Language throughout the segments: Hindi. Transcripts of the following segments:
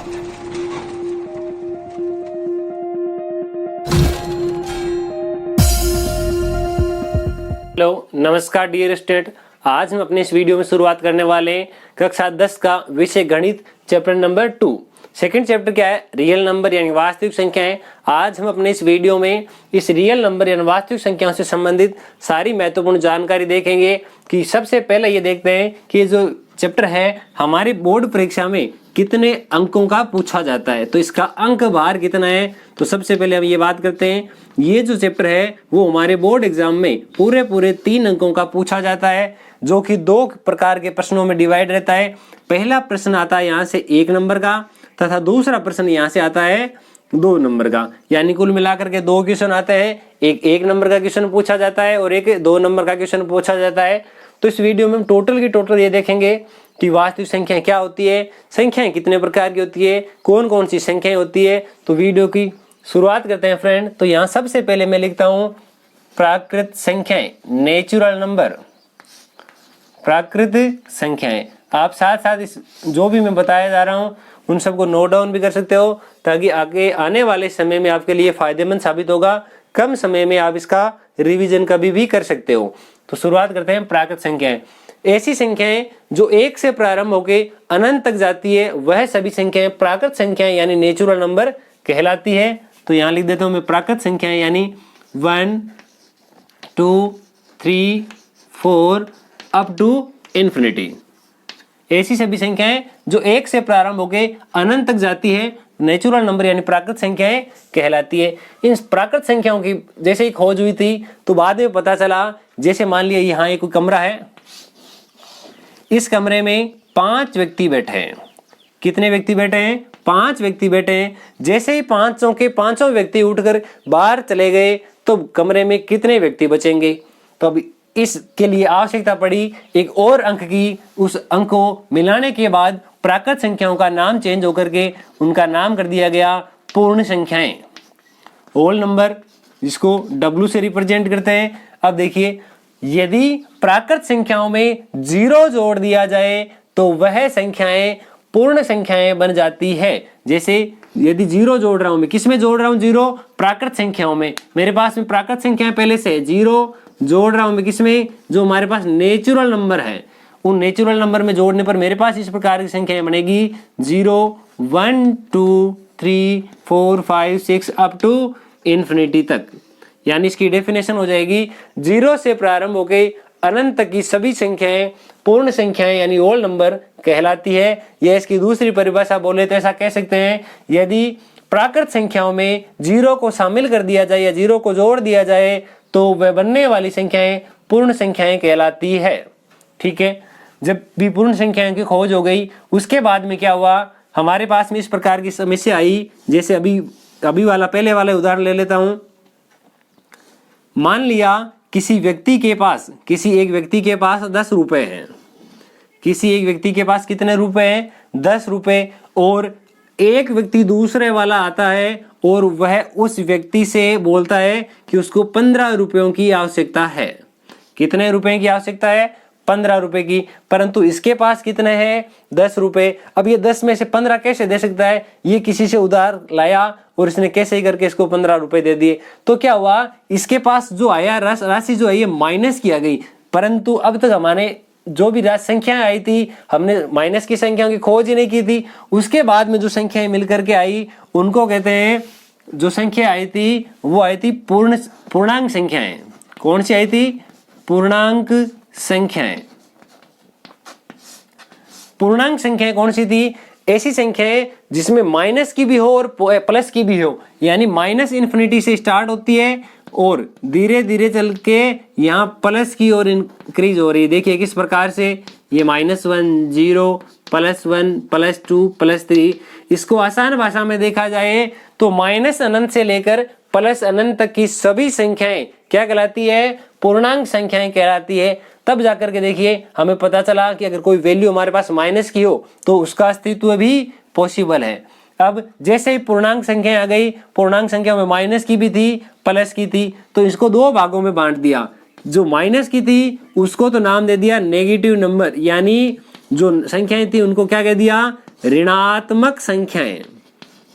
हेलो नमस्कार डियर स्टूडेंट, आज हम अपने इस वीडियो में शुरुआत करने वाले हैं कक्षा 10 का विषय गणित चैप्टर नंबर 2। सेकंड चैप्टर क्या है? रियल नंबर यानी वास्तविक संख्याएं। आज हम अपने इस वीडियो में इस रियल नंबर यानी वास्तविक संख्याओं से संबंधित सारी महत्वपूर्ण जानकारी देखेंगे। कि सबसे पहले ये देखते हैं कि जो चैप्टर है हमारी बोर्ड परीक्षा में कितने अंकों का पूछा जाता है, तो इसका अंक भार कितना है। तो सबसे पहले हम ये बात करते हैं, ये जो चैप्टर है वो हमारे बोर्ड एग्जाम में पूरे 3 अंकों का पूछा जाता है, जो कि 2 प्रकार के प्रश्नों में डिवाइड रहता है। पहला प्रश्न आता है यहाँ से 1 नंबर का तथा दूसरा प्रश्न यहाँ से आता है 2 नंबर का, यानी कुल मिलाकर के 2 क्वेश्चन आते हैं। एक 1 नंबर का क्वेश्चन पूछा जाता है और एक 2 नंबर का क्वेश्चन पूछा जाता है। तो इस वीडियो में हम टोटल ये देखेंगे कि वास्तविक संख्याएं क्या होती है, संख्याएं कितने प्रकार की होती है, कौन कौन सी संख्याएं होती है। तो वीडियो की शुरुआत करते हैं फ्रेंड। तो यहाँ सबसे पहले मैं लिखता हूँ प्राकृत संख्याएं, नेचुरल नंबर, प्राकृत संख्याएं। आप साथ साथ इस जो भी मैं बताया जा रहा हूँ उन सबको नोट डाउन भी कर सकते हो, ताकि आगे आने वाले समय में आपके लिए फायदेमंद साबित होगा। कम समय में आप इसका रिवीजन कभी भी कर सकते हो। तो शुरुआत करते हैं प्राकृत संख्याएं। ऐसी संख्याएं जो 1 से प्रारंभ होकर अनंत तक जाती है, वह सभी संख्याएं प्राकृत संख्याएं यानी नेचुरल नंबर कहलाती है। तो यहाँ लिख देता हूं मैं प्राकृत संख्याएं यानी 1, 2, 3, 4 अप टू इन्फिनिटी। ऐसी सभी संख्याएं जो 1 से प्रारंभ होकर अनंत तक जाती है, नेचुरल नंबर यानी प्राकृत संख्याएं कहलाती है। इन प्राकृत संख्याओं की जैसे ही खोज हुई थी तो बाद में पता चला, जैसे मान लिया यहाँ एक कमरा है, इस कमरे में 5 व्यक्ति बैठे हैं। कितने व्यक्ति बैठे हैं? 5 व्यक्ति बैठे हैं। जैसे ही 5 के 5 व्यक्ति उठकर बाहर चले गए तो कमरे में कितने व्यक्ति बचेंगे? तो अब इसके लिए आवश्यकता पड़ी एक और अंक की। उस अंक को मिलाने के बाद प्राकृत संख्याओं का नाम चेंज होकर के उनका नाम कर दिया गया पूर्ण संख्याएं, होल नंबर, जिसको W से रिप्रेजेंट करते हैं। अब देखिए, यदि प्राकृत संख्याओं में 0 जोड़ दिया जाए तो वह संख्याएं पूर्ण संख्याएं बन जाती है। जैसे यदि 0 जोड़ रहा हूं मैं, किस में जोड़ रहा हूं? 0 प्राकृत संख्याओं में। मेरे पास में प्राकृत संख्याएं पहले से 0 जोड़ रहा हूं मैं किस में? जो हमारे पास नेचुरल नंबर है, उन नेचुरल नंबर में जोड़ने पर मेरे पास इस प्रकार की संख्याएं बनेगी 0, 1, 2, 3, 4, 5, 6 अप टू इन्फिनिटी तक। यानी इसकी डेफिनेशन हो जाएगी 0 से प्रारंभ होकर अनंत तक की सभी संख्याएं पूर्ण संख्याएं यानी होल नंबर कहलाती है। यह इसकी दूसरी परिभाषा बोले तो ऐसा कह सकते हैं, यदि प्राकृत संख्याओं में 0 को शामिल कर दिया जाए या 0 को जोड़ दिया जाए तो वह बनने वाली संख्याएं पूर्ण संख्याएं कहलाती है। ठीक है, जब भी पूर्ण संख्याओं की खोज हो गई उसके बाद में क्या हुआ, हमारे पास में इस प्रकार की समस्या आई। जैसे अभी वाला पहले वाला उदाहरण ले लेता हूं। मान लिया किसी एक व्यक्ति के पास 10 रुपए हैं। किसी एक व्यक्ति के पास कितने रुपए हैं? 10 रुपए। और एक व्यक्ति दूसरे वाला आता है और वह उस व्यक्ति से बोलता है कि उसको 15 रुपयों की आवश्यकता है। कितने रुपए की आवश्यकता है? 15 रुपए की। परंतु इसके पास कितने हैं? 10 रुपए। अब ये 10 में से 15 कैसे दे सकता है? ये किसी से उधार लाया और इसने कैसे ही करके इसको 15 रुपए दे दिए। तो क्या हुआ, इसके पास जो आया राशि जो है ये माइनस किया गई। परंतु अब तक हमारे जो भी संख्याएं आई थी, हमने माइनस की संख्याओं की खोज ही नहीं की थी। उसके बाद में जो संख्याएं मिलकर के आई उनको कहते हैं, जो संख्या आई थी वो आई थी पूर्णांक संख्याएं। कौन सी आई थी? पूर्णांक संख्याएं। पूर्णांक संख्याएं कौन सी थी? ऐसी संख्याएं जिसमें माइनस की भी हो और प्लस की भी हो, यानी माइनस इन्फिनिटी से स्टार्ट होती है और धीरे धीरे चल के यहाँ प्लस की ओर इंक्रीज हो रही है। देखिए किस प्रकार से, ये -1, 0, +1, +2, +3। इसको आसान भाषा में देखा जाए तो माइनस अनंत से लेकर प्लस अनंत तक की सभी संख्याएं क्या कहलाती है? पूर्णांक संख्याएं कहलाती है। तब जाकर के देखिए हमें पता चला कि अगर कोई वैल्यू हमारे पास माइनस की हो तो उसका अस्तित्व भी पॉसिबल है। अब जैसे ही पूर्णांक संख्या आ गई, पूर्णांक संख्या में माइनस की भी थी प्लस की थी, तो इसको 2 भागों में बांट दिया। जो माइनस की थी उसको तो नाम दे दिया नेगेटिव नंबर, यानी जो संख्याएं थी उनको क्या कह दिया? ऋणात्मक संख्याएं।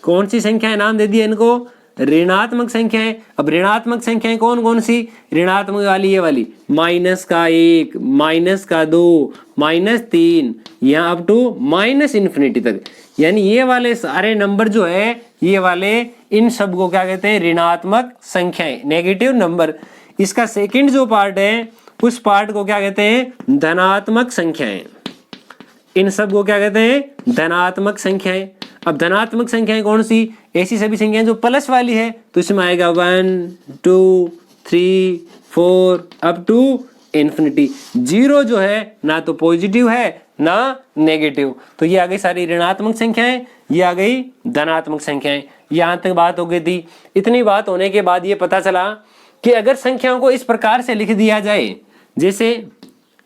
कौन सी संख्याएं नाम दे दिया इनको? ऋणात्मक संख्याएं। अब ऋणात्मक संख्याएं कौन कौन सी? ऋणात्मक वाली ये वाली, -1, -2, -3, यहाँ अप टू -इन्फिनिटी तक। यानी ये वाले सारे नंबर जो है, ये वाले इन सब को क्या कहते हैं? ऋणात्मक संख्याएं, नेगेटिव नंबर। इसका सेकंड जो पार्ट है उस पार्ट को क्या कहते हैं? धनात्मक संख्याएं। इन सब को क्या कहते हैं? धनात्मक संख्याएं। अब धनात्मक संख्याएं कौन सी? ऐसी सभी संख्याएं जो प्लस वाली है, तो इसमें आएगा 1, 2, 3, 4 अप टू इन्फिनिटी। 0 जो है ना तो पॉजिटिव है ना नेगेटिव, तो ये आ गई सारी ऋणात्मक संख्याएं, ये आ गई धनात्मक संख्याएं। यहां तक बात हो गई थी। इतनी बात होने के बाद ये पता चला कि अगर संख्याओं को इस प्रकार से लिख दिया जाए, जैसे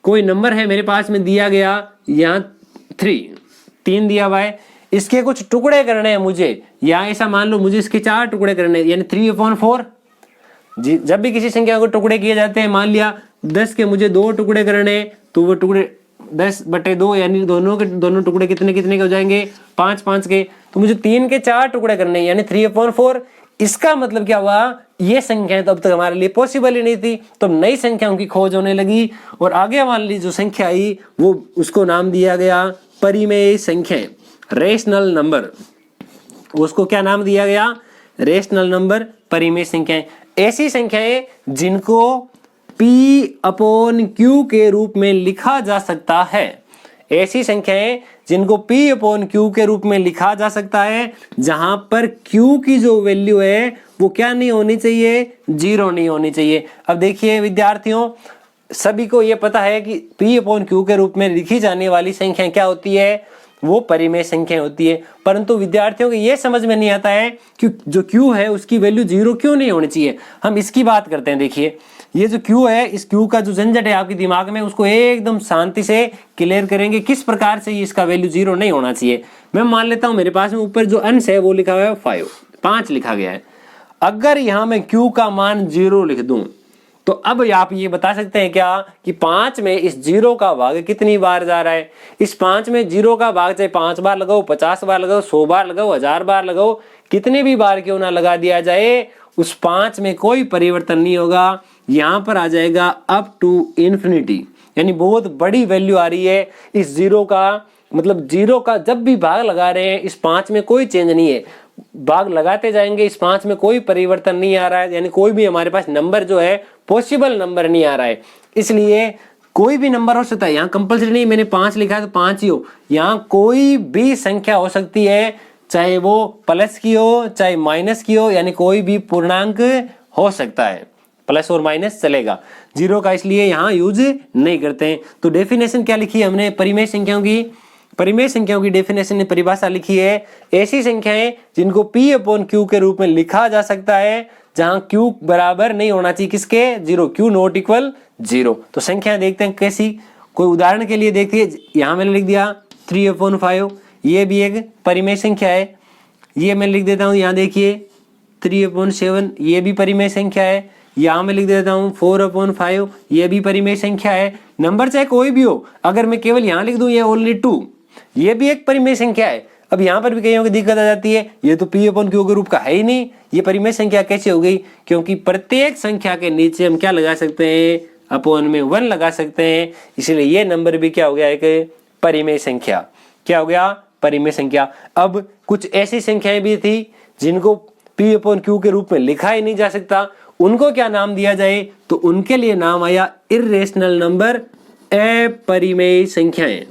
कोई नंबर है मेरे पास में दिया गया, यहाँ 3 दिया हुआ है, इसके कुछ टुकड़े करने हैं मुझे, या ऐसा मान लो मुझे इसके 4 टुकड़े करने हैं, यानी 3/4। जब भी किसी संख्या को टुकड़े किए जाते हैं, मान लिया 10 के मुझे 2 टुकड़े करने, तो वो टुकड़े 10/2, यानी दोनों टुकड़े कितने कितने के हो जाएंगे? 5/5 के। तो मुझे 3 के 4 टुकड़े करने, यानी 3/4। इसका मतलब क्या हुआ? ये संख्याएं तो अब तक हमारे लिए पॉसिबल ही नहीं थी, तो नई संख्याओं की खोज होने लगी, और आगे वाली जो संख्या आई वो उसको नाम दिया गया परिमेय संख्याएं, रेशनल नंबर। उसको क्या नाम दिया गया? रेशनल नंबर, परिमेय संख्याएं। ऐसी संख्याएं जिनको P/Q के रूप में लिखा जा सकता है। ऐसी संख्याएं जिनको P/Q के रूप में लिखा जा सकता है, जहां पर Q की जो वैल्यू है वो क्या नहीं होनी चाहिए? 0 नहीं होनी चाहिए। अब देखिए विद्यार्थियों, सभी को ये पता है कि P/Q के रूप में लिखी जाने वाली संख्या क्या होती है? वो परिमेय संख्या होती है। परंतु विद्यार्थियों को ये समझ में नहीं आता है कि जो Q है उसकी वैल्यू 0 क्यों नहीं होनी चाहिए। हम इसकी बात करते हैं। देखिए ये जो Q है, इस Q का जो झंझट है आपके दिमाग में, उसको एकदम शांति से क्लियर करेंगे किस प्रकार से इसका वैल्यू 0 नहीं होना चाहिए। मैं मान लेता हूं मेरे पास में ऊपर जो अंश है वो लिखा हुआ है 5 लिखा गया है। अगर यहां मैं Q का मान 0 लिख दूं, तो अब आप ये बता सकते हैं क्या कि 5 में इस 0 का भाग कितनी बार जा रहा है? इस 5 में 0 का भाग चाहे 5 बार लगाओ, 50 बार लगाओ, 100 बार लगाओ, 1000 बार लगाओ, कितने भी बार क्यों ना लगा दिया जाए, उस 5 में कोई परिवर्तन नहीं होगा। यहां पर आ जाएगा अप टू इन्फिनिटी, यानी बहुत बड़ी वैल्यू आ रही है इस 0 का। मतलब 0 का जब भी भाग लगा रहे हैं, इस 5 में कोई चेंज नहीं है, भाग लगाते जाएंगे, इस 5 में कोई परिवर्तन नहीं आ रहा है, यानी कोई भी हमारे पास नंबर जो है पॉसिबल नंबर नहीं आ रहा है। इसलिए कोई भी नंबर हो सकता है, यहाँ कंपल्सरी नहीं मैंने 5 लिखा है तो 5 ही हो, यहाँ कोई भी संख्या हो सकती है, चाहे वो प्लस की हो चाहे माइनस की हो, यानी कोई भी पूर्णांक हो सकता है, प्लस और माइनस चलेगा। 0 का इसलिए यहाँ यूज नहीं करते हैं। तो डेफिनेशन क्या लिखी है हमने परिमेय संख्याओं की? परिमेय संख्याओं की डेफिनेशन ने परिभाषा लिखी है, ऐसी संख्याएं जिनको P/Q के रूप में लिखा जा सकता है, जहां Q बराबर नहीं होना चाहिए किसके? 0, Q नॉट इक्वल 0। तो संख्याएं देखते हैं कैसी। कोई उदाहरण के लिए देखिए, यहां मैंने लिख दिया 3/5, ये भी एक परिमेय संख्या है। ये मैं लिख देता हूं, यहाँ देखिए 3/7, ये भी परिमेय संख्या है। यहाँ मैं लिख देता हूँ 4/5, ये भी परिमेय संख्या है। नंबर चाहे कोई भी हो, अगर मैं केवल यहाँ लिख दूं ये ओनली 2, ये भी एक परिमेय संख्या है। अब यहाँ पर भी कईयों की दिक्कत आ जाती है, ये तो P/Q के रूप का है ही नहीं, ये परिमेय संख्या कैसे हो गई? क्योंकि प्रत्येक संख्या के नीचे हम क्या लगा सकते हैं? अपॉन में 1 लगा सकते हैं, इसलिए ये नंबर भी क्या हो गया? एक परिमेय संख्या। क्या हो गया? परिमेय संख्या। अब कुछ ऐसी संख्याएं भी थी जिनको P/Q के रूप में लिखा ही नहीं जा सकता, उनको क्या नाम दिया जाए? तो उनके लिए नाम आया इर्रेशनल नंबर, अपरिमेय संख्याएं।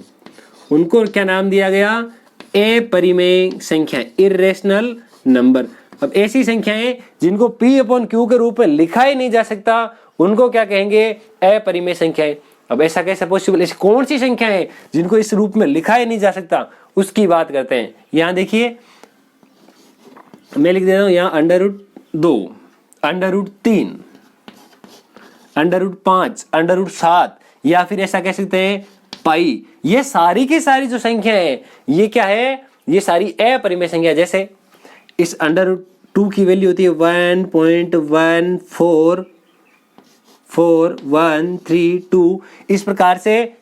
उनको क्या नाम दिया गया? अपरिमेय संख्याएं, इर्रेशनल नंबर। अब ऐसी संख्याएं जिनको P/Q के रूप में लिखा ही नहीं जा सकता, उनको क्या कहेंगे? अपरिमेय संख्याएं। अब ऐसा कैसे पॉसिबल? ऐसी कौन सी संख्या है जिनको इस रूप में लिखा ही नहीं जा सकता, उसकी बात करते हैं। यहां देखिए मैं लिख देता हूं, यहाँ √2, √3, √5, √7, या फिर ऐसा कह सकते हैं पाई। ये सारी की सारी जो संख्या है, ये क्या है? ये सारी अपरिमेय संख्या। जैसे इस √2 की वैल्यू होती है 1.1444132। इस प्रकार से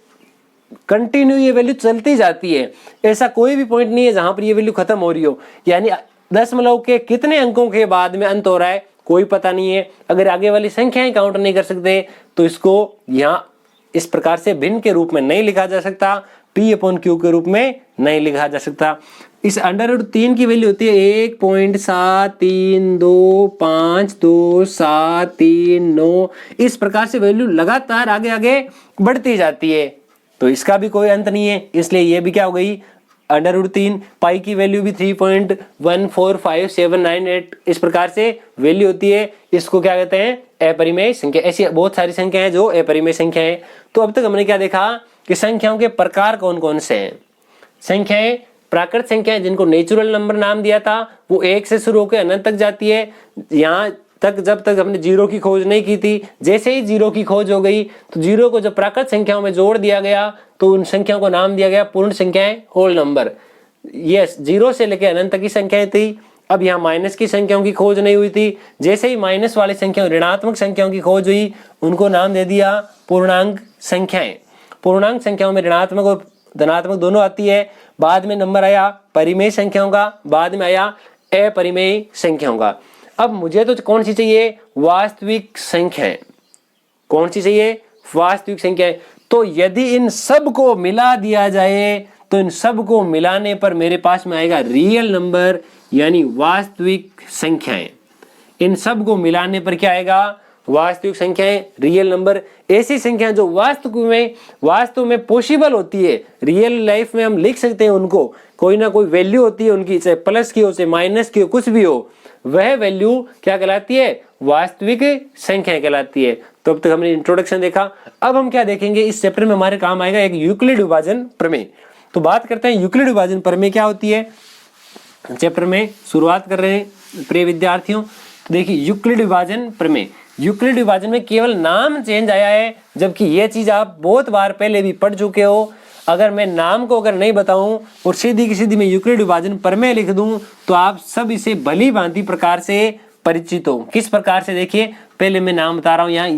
कंटिन्यू ये वैल्यू चलती जाती है, ऐसा कोई भी पॉइंट नहीं है जहां पर ये वैल्यू खत्म हो रही हो। यानी दशमलव के कितने अंकों के बाद में अंत हो रहा है कोई पता नहीं है। अगर आगे वाली संख्याएं काउंट नहीं कर सकते तो इसको यहाँ इस प्रकार से भिन्न के रूप में नहीं लिखा जा सकता, P/Q के रूप में नहीं लिखा जा सकता। इस √3 की वैल्यू होती है 1.73252739। इस प्रकार से वैल्यू लगातार आगे आगे बढ़ती जाती है, तो इसका भी कोई अंत नहीं है। इसलिए ये भी क्या हो गई √3। पाई की वैल्यू भी 3.145798 इस प्रकार से वैल्यू होती है। इसको क्या कहते हैं, अपरिमेय संख्या। ऐसी बहुत सारी संख्या है जो अपरिमेय संख्या है। तो अब तक हमने क्या देखा कि संख्याओं के प्रकार कौन कौन से हैं। संख्याएं प्राकृत संख्याएं जिनको नेचुरल नंबर नाम दिया था वो 1 से शुरू होकर अनंत तक जाती है। यहाँ तक जब तक हमने जीरो की खोज नहीं की थी, जैसे ही जीरो की खोज हो गई तो जीरो को जब प्राकृत संख्याओं में जोड़ दिया गया तो उन संख्याओं को नाम दिया गया पूर्ण संख्याएं, होल नंबर। यस, जीरो से लेकर अनंत तक की संख्याएं थी। अब यहाँ माइनस की संख्याओं की खोज नहीं हुई थी, जैसे ही माइनस वाली संख्याओं ऋणात्मक संख्याओं की खोज हुई उनको नाम दे दिया पूर्णांक संख्याएं। पूर्णांक संख्याओं में ऋणात्मक और धनात्मक दोनों आती है। बाद में नंबर आया परिमेय संख्याओं का, बाद में आया अपरिमेय संख्याओं का। अब मुझे तो कौन सी चाहिए, वास्तविक संख्याएं। कौन सी चाहिए, वास्तविक संख्याएं। तो यदि इन सब को मिला दिया जाए तो इन सब को मिलाने पर मेरे पास में आएगा रियल नंबर यानी वास्तविक संख्याएं। इन सब को मिलाने पर क्या आएगा, वास्तविक संख्याएं, रियल नंबर। ऐसी संख्याएं जो वास्तव में पॉसिबल होती है, रियल लाइफ में हम लिख सकते हैं उनको, कोई ना कोई वैल्यू होती है उनकी, चाहे प्लस की हो चाहे माइनस की हो, कुछ भी हो, वह वैल्यू क्या कहलाती है, वास्तविक संख्या कहलाती है। तो अब तक हमने इंट्रोडक्शन देखा। अब हम क्या देखेंगे, इस चैप्टर में हमारे काम आएगा एक यूक्लिड विभाजन प्रमेय। तो बात करते हैं यूक्लिड विभाजन प्रमेय क्या होती है। चैप्टर में शुरुआत कर रहे हैं प्रिय विद्यार्थियों। तो देखिए यूक्लिड विभाजन प्रमेय, यूक्लिड विभाजन में केवल नाम चेंज आया है, जबकि यह चीज आप बहुत बार पहले भी पढ़ चुके हो। अगर मैं नाम को अगर नहीं बताऊं और सीधी की सीधी मैं यूक्लिड विभाजन प्रमेय लिख दूं तो आप सब इसे भली भांति प्रकार से परिचित हो। किस प्रकार से, देखिए पहले मैं नाम बता रहा हूं। यहाँ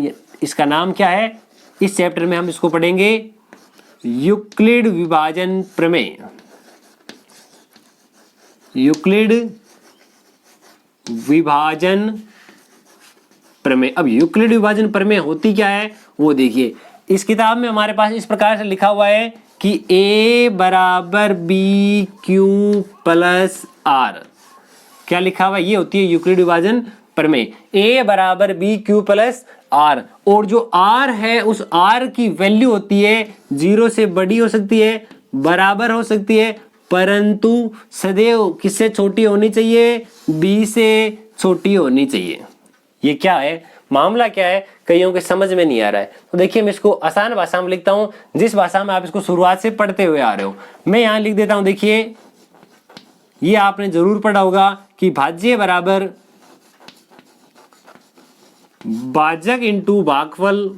इसका नाम क्या है, इस चैप्टर में हम इसको पढ़ेंगे यूक्लिड विभाजन प्रमेय। यूक्लिड विभाजन प्रमेय। अब यूक्लिड विभाजन प्रमेय होती क्या है वो देखिए। इस किताब में हमारे पास इस प्रकार से लिखा हुआ है कि A = BQ + R। क्या लिखा हुआ है, ये होती है यूक्लिड विभाजन प्रमेय। A = BQ + R, और जो R है उस R की वैल्यू होती है 0 से बड़ी हो सकती है, बराबर हो सकती है, परंतु सदैव किससे छोटी होनी चाहिए, B से छोटी होनी चाहिए। ये क्या है, मामला क्या है, कईयों के समझ में नहीं आ रहा है। तो देखिए मैं इसको आसान भाषा में लिखता हूं, जिस भाषा में आप इसको शुरुआत से पढ़ते हुए आ रहे हो। मैं यहां लिख देता हूं, देखिए ये आपने जरूर पढ़ा होगा कि भाज्य बराबर भाजक इंटू भागफल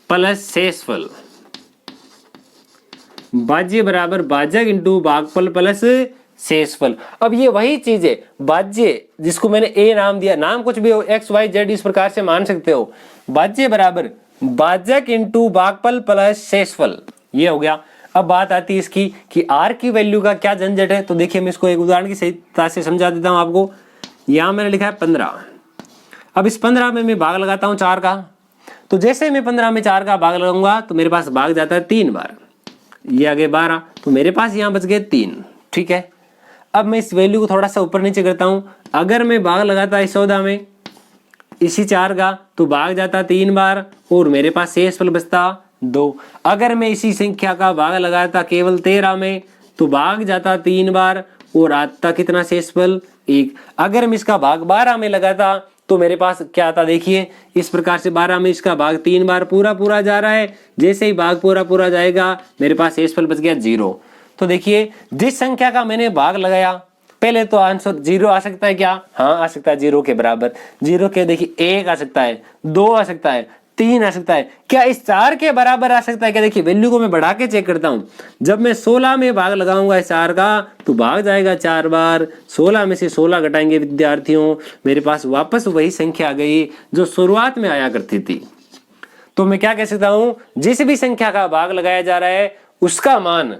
प्लस शेषफल। भाज्य बराबर भाजक इंटू भागफल प्लस शेषफल। अब ये वही चीज है, भाज्य जिसको मैंने ए नाम दिया, नाम कुछ भी हो, एक्स वाई जेड इस प्रकार से मान सकते हो। भाज्य बराबर भाजक इंटू भागफल प्लस शेषफल, ये हो गया। अब बात आती है इसकी कि आर की वैल्यू का क्या झंझट है। तो देखिए मैं इसको एक उदाहरण की सहायता से समझा देता हूं आपको। यहां मैंने लिखा है 15। अब इस 15 में मैं भाग लगाता हूं 4 का। तो जैसे मैं 15 में 4 का भाग लगाऊंगा तो मेरे पास भाग जाता है 3 बार, ये आगे 12, तो मेरे पास यहां बच गए 3। ठीक है, अब मैं इस वैल्यू को थोड़ा सा ऊपर नीचे करता हूं। अगर मैं भाग लगाता इस 14 में इसी 4 का तो भाग जाता 3 बार और मेरे पास शेषफल बचता 2। अगर मैं इसी संख्या का भाग लगाता केवल 13 में तो भाग जाता 3 बार और आता कितना शेषफल, 1। अगर मैं इसका भाग 12 में लगाता तो मेरे पास क्या आता, देखिए इस प्रकार से 12 में इसका भाग 3 बार पूरा जा रहा है। जैसे ही भाग पूरा जाएगा मेरे पास शेषफल बच गया 0। तो देखिए जिस संख्या का मैंने भाग लगाया, पहले तो आंसर 0 आ सकता है क्या, हाँ आ सकता है 0 के बराबर। 0 के देखिए 1 आ सकता है, 2 आ सकता है, 3 आ सकता है, क्या इस 4 के बराबर आ सकता है क्या। देखिए वैल्यू को मैं बढ़ा के चेक करता हूं। जब मैं 16 में भाग लगाऊंगा इस 4 का तो भाग जाएगा 4 बार। 16 में से 16 घटाएंगे विद्यार्थियों, मेरे पास वापस वही संख्या आ गई जो शुरुआत में आया करती थी। तो मैं क्या कह सकता हूं, जिस भी संख्या का भाग लगाया जा रहा है उसका मान,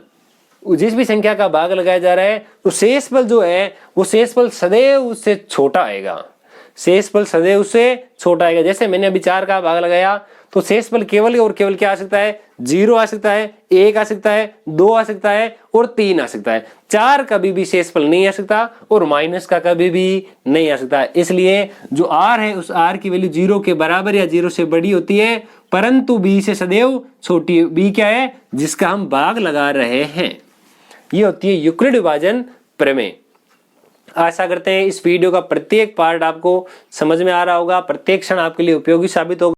जिस भी संख्या का भाग लगाया जा रहा है तो शेषफल जो है वो शेषफल सदैव उससे छोटा आएगा, शेषफल सदैव उससे छोटा आएगा। जैसे मैंने अभी 4 का भाग लगाया तो शेषफल केवल और केवल क्या आ सकता है, 0 आ सकता है, 1 आ सकता है, 2 आ सकता है और 3 आ सकता है। 4 कभी भी शेषफल नहीं आ सकता और माइनस का कभी भी नहीं आ सकता। इसलिए जो r है उस r की वैल्यू 0 के बराबर या 0 से बड़ी होती है, परंतु b से सदैव छोटी। b क्या है, जिसका हम भाग लगा रहे हैं। ये होती है यूक्लिड विभाजन प्रमेय। आशा करते हैं इस वीडियो का प्रत्येक पार्ट आपको समझ में आ रहा होगा, प्रत्येक क्षण आपके लिए उपयोगी साबित होगा।